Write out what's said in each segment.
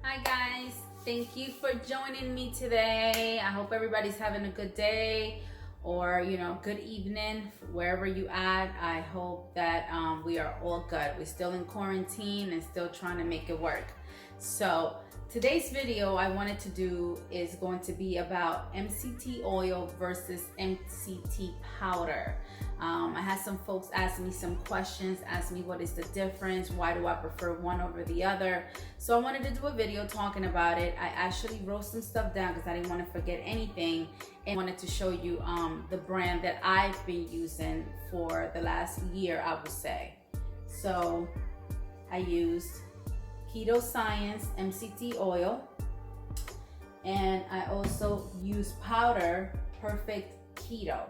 Hi guys, thank you for joining me today. I hope everybody's having a good day or good evening wherever you at. I hope that we are all good. We're still in quarantine and still trying to make it work. So today's video I wanted to do is going to be about MCT oil versus MCT powder. I had some folks ask me some questions, ask me what is the difference, why do I prefer one over the other. So I wanted to do a video talking about it. I actually wrote some stuff down because I didn't want to forget anything and wanted to show you the brand that I've been using for the last year, I would say. So I used Keto Science MCT oil, and I also use powder Perfect Keto.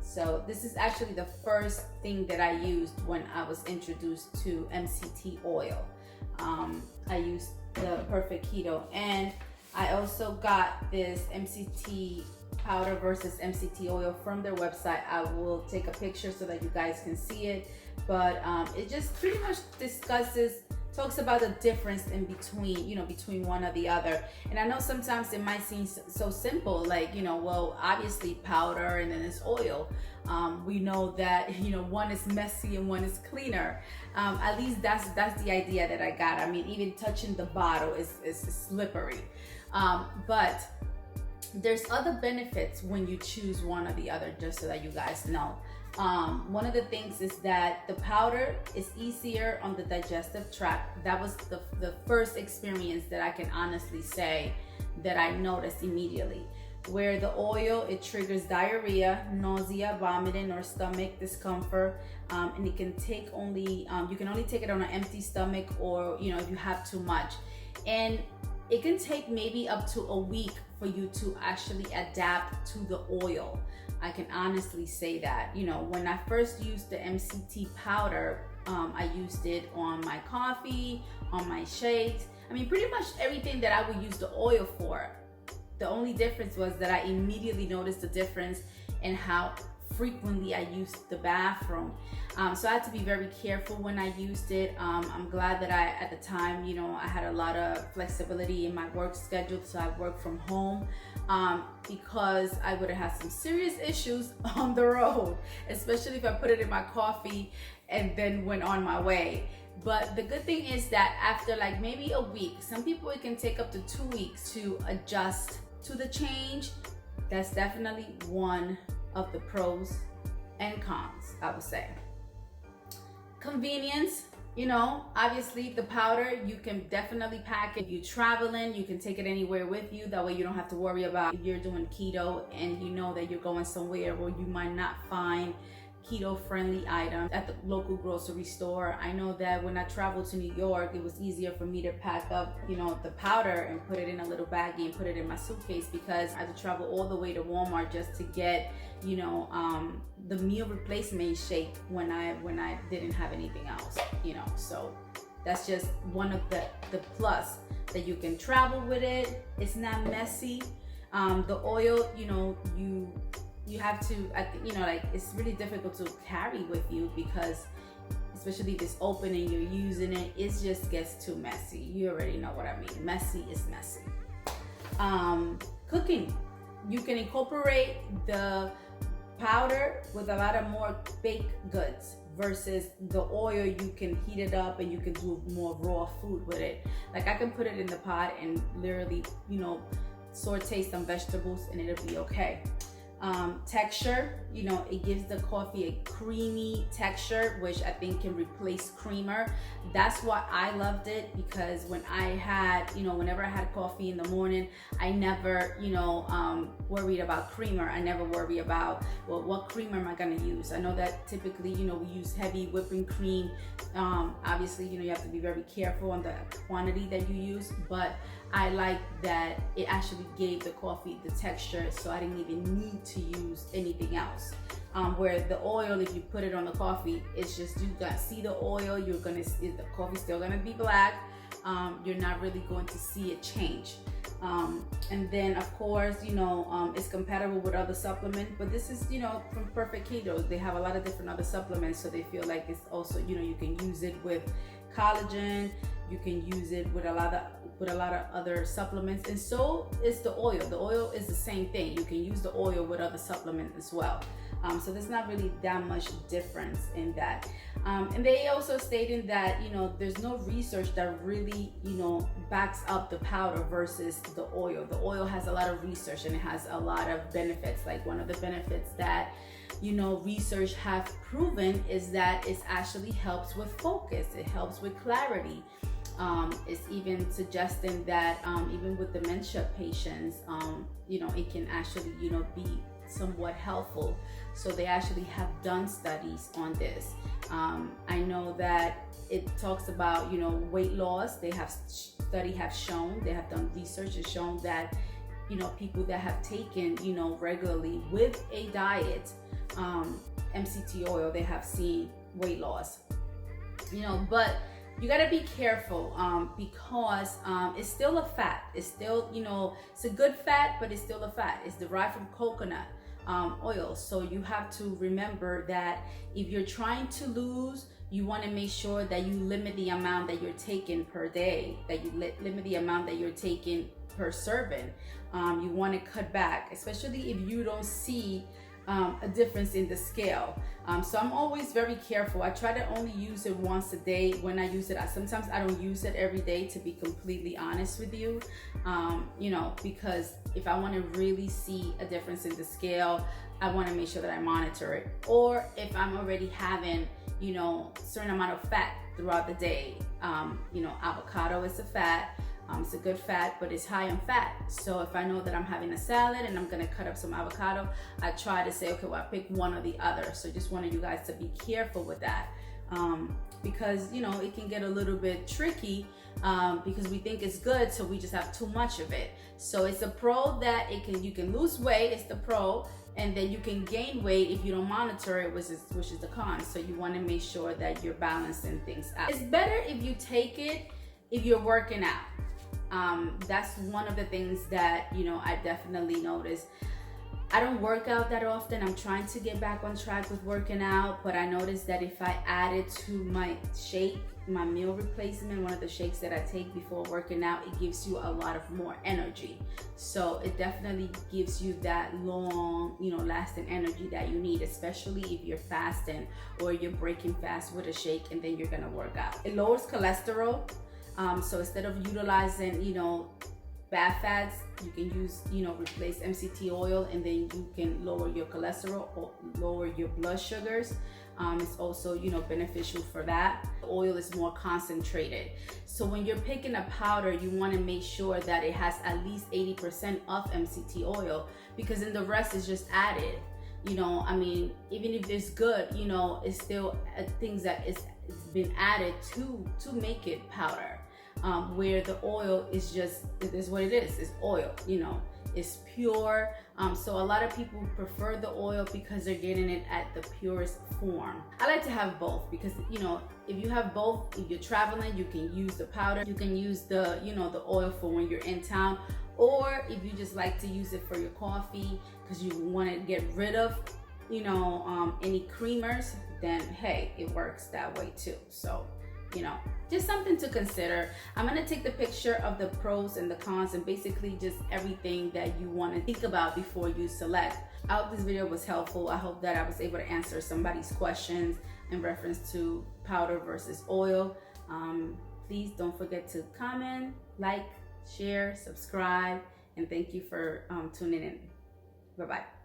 So this is actually the first thing that I used when I was introduced to MCT oil. I used the Perfect Keto, and I also got this MCT powder versus MCT oil from their website. I will take a picture so that you guys can see it, but it just pretty much talks about the difference in between one or the other. And I know sometimes it might seem so simple, like, well, obviously powder and then it's oil. We know that, one is messy and one is cleaner. At least that's the idea that I got. I mean, even touching the bottle is slippery. But there's other benefits when you choose one or the other, just so that you guys know. One of the things is that the powder is easier on the digestive tract. That was the first experience that I can honestly say that I noticed immediately. Where the oil, it triggers diarrhea, nausea, vomiting, or stomach discomfort, and it can take you can only take it on an empty stomach, or if you have too much. And it can take maybe up to a week for you to actually adapt to the oil. I can honestly say that. When I first used the MCT powder, I used it on my coffee, on my shakes. I mean, pretty much everything that I would use the oil for. The only difference was that I immediately noticed the difference in how frequently I used the bathroom. So I had to be very careful when I used it. I'm glad that at the time, I had a lot of flexibility in my work schedule, so I worked from home, because I would have had some serious issues on the road, especially if I put it in my coffee and then went on my way. But the good thing is that after like maybe a week, some people it can take up to 2 weeks to adjust to the change. That's definitely one of the pros and cons, I would say. Convenience, obviously the powder, you can definitely pack it. If you're traveling, you can take it anywhere with you. That way you don't have to worry about if you're doing keto and you know that you're going somewhere where you might not find keto-friendly items at the local grocery store. I know that when I traveled to New York, it was easier for me to pack up, the powder and put it in a little baggie and put it in my suitcase, because I had to travel all the way to Walmart just to get, the meal replacement shake when I didn't have anything else, So that's just one of the plus, that you can travel with it. It's not messy. The oil, you have to, it's really difficult to carry with you, because especially if it's open and you're using it, it just gets too messy. You already know what I mean. Messy is messy. Cooking, you can incorporate the powder with a lot of more baked goods, versus the oil, you can heat it up and you can do more raw food with it. Like I can put it in the pot and literally, saute some vegetables and it'll be okay. Texture, it gives the coffee a creamy texture, which I think can replace creamer. That's why I loved it, because when I had, whenever I had coffee in the morning, I never, worried about creamer. I never worry about, well, what creamer am I gonna use? I know that typically, we use heavy whipping cream. Obviously, you have to be very careful on the quantity that you use, but I like that it actually gave the coffee the texture, so I didn't even need to use anything else. Where the oil, if you put it on the coffee, it's just, you got see the oil, the coffee's still gonna be black. You're not really going to see it change. And then of course, it's compatible with other supplements, but this is, from Perfect Keto. They have a lot of different other supplements, so they feel like it's also, you can use it with collagen. you can use it with a lot of other supplements, and so is the oil. The oil is the same thing. You can use the oil with other supplements as well. So there's not really that much difference in that. And they also stated that, there's no research that really, backs up the powder versus the oil. The oil has a lot of research and it has a lot of benefits. Like one of the benefits that, research have proven is that it actually helps with focus. It helps with clarity. It's even suggesting that even with dementia patients, it can actually, be somewhat helpful. So they actually have done studies on this. I know that it talks about, weight loss. They have shown, they have done research and shown that, people that have taken, regularly with a diet, MCT oil, they have seen weight loss. But you got to be careful because it's still a fat. It's still, it's a good fat, but it's still a fat. It's derived from coconut oil. So you have to remember that if you're trying to lose, you want to make sure that you limit the amount that you're taking per day, that you limit the amount that you're taking per serving. You want to cut back, especially if you don't see a difference in the scale. So I'm always very careful. I try to only use it once a day. When I use it, sometimes I don't use it every day, to be completely honest with you. Because if I want to really see a difference in the scale, I want to make sure that I monitor it. Or if I'm already having, certain amount of fat throughout the day, avocado is a fat. It's a good fat, but it's high in fat. So if I know that I'm having a salad and I'm gonna cut up some avocado, I try to say, okay, well, I pick one or the other. So just wanted you guys to be careful with that. Because, it can get a little bit tricky because we think it's good, so we just have too much of it. So it's a pro that you can lose weight, it's the pro, and then you can gain weight if you don't monitor it, which is the con. So you wanna make sure that you're balancing things out. It's better if you take it if you're working out. That's one of the things that, I definitely noticed. I don't work out that often. I'm trying to get back on track with working out, but I noticed that if I add it to my shake, my meal replacement, one of the shakes that I take before working out, it gives you a lot of more energy. So it definitely gives you that long, lasting energy that you need, especially if you're fasting or you're breaking fast with a shake and then you're gonna work out. It lowers cholesterol. So instead of utilizing, bad fats, you can use, replace MCT oil, and then you can lower your cholesterol or lower your blood sugars. It's also, beneficial for that. The oil is more concentrated. So when you're picking a powder, you want to make sure that it has at least 80% of MCT oil, because then the rest is just added. Even if it's good, it's still things that it's been added to make it powder. Where the oil is just, it is what it is. It's oil, it's pure. So a lot of people prefer the oil because they're getting it at the purest form. I like to have both because, if you have both, if you're traveling, you can use the powder, you can use the, the oil for when you're in town, or if you just like to use it for your coffee because you want to get rid of, any creamers, then hey, it works that way too. So, just something to consider. I'm going to take the picture of the pros and the cons and basically just everything that you want to think about before you select. I hope this video was helpful. I hope that I was able to answer somebody's questions in reference to powder versus oil. Please don't forget to comment, like, share, subscribe, and thank you for tuning in. Bye-bye.